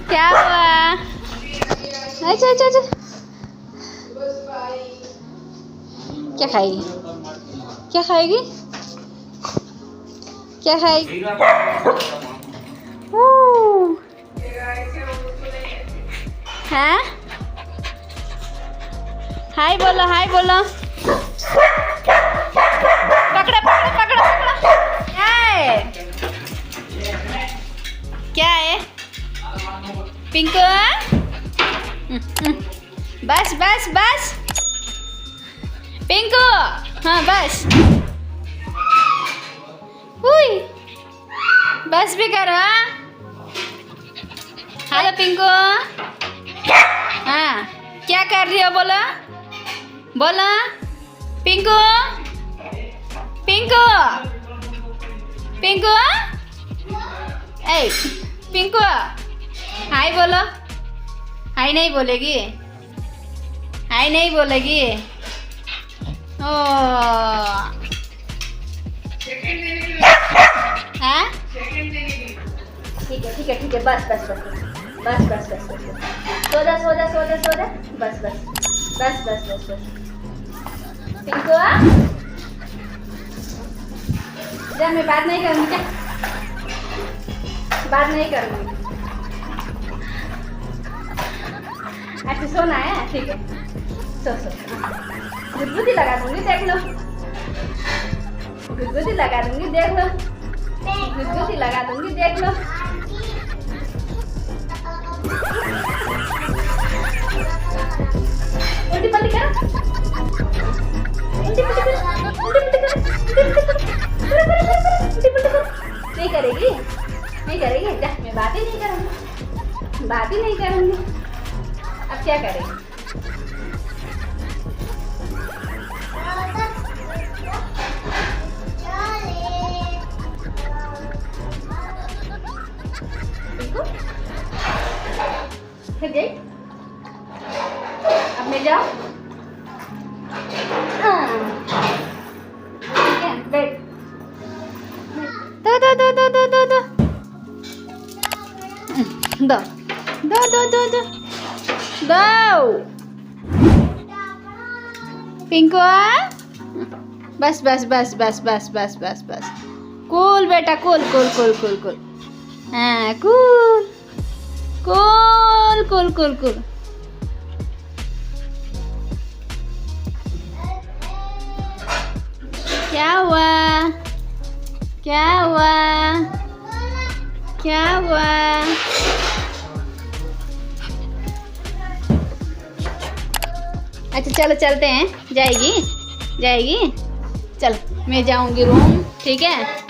क्या हुआ? अच्छा अच्छा अच्छा, क्या खाएगी? क्या खाएगी? क्या खाएगी? हाँ, हाय बोलो, हाय बोलो। पकड़ा पकड़ा पकड़ा पकड़ा। क्या है? क्या है पिंकू? बस बस बस पिंकू, हाँ बस। हुई, बस भी करो। हेलो पिंकू। हाँ, क्या कर रही हो? बोलो बोलो पिंकू, पिंकू, पिंकू, ए पिंकू, हाय बोलो। हाय नहीं बोलेगी? हाय नहीं बोलेगी? ओ हाँ, ठीक है ठीक है ठीक है, बस बस बस बस बस बस बस, सो जा सो जा सो जा सो जा, बस बस बस बस बस बस। पिंकू, जा, मैं बात नहीं करूँगी, क्या बात नहीं करूँगी। ऐसे सोना है? ठीक है, सो सो। गुदगुदी लगा दूंगी, देख लो। गुदगुदी लगा दूंगी, देख लो। गुदगुदी लगा दूंगी, देख लो। उल्टी पल्टी करो, उल्टी पल्टी करो, उल्टी पल्टी करो, उल्टी पल्टी करो। नहीं करेगी? नहीं करेगी? जा, मैं बात ही नहीं करूँगी, बात ही नहीं करूँगी। अब क्या करेगी? थक गई? अब मैं जाऊँ? ठीक है, बैठ। दो दो दो दो दो दो दो दो दो दो दो दो दो। पिंकू, बस बस बस बस बस बस बस बस। कूल बेटा, cool cool cool cool cool. हाँ, cool cool cool cool cool. क्या हुआ? क्या हुआ? क्या हुआ? अच्छा चलो चलते हैं। जाएगी? जाएगी? चल, मैं जाऊंगी रूम, ठीक है।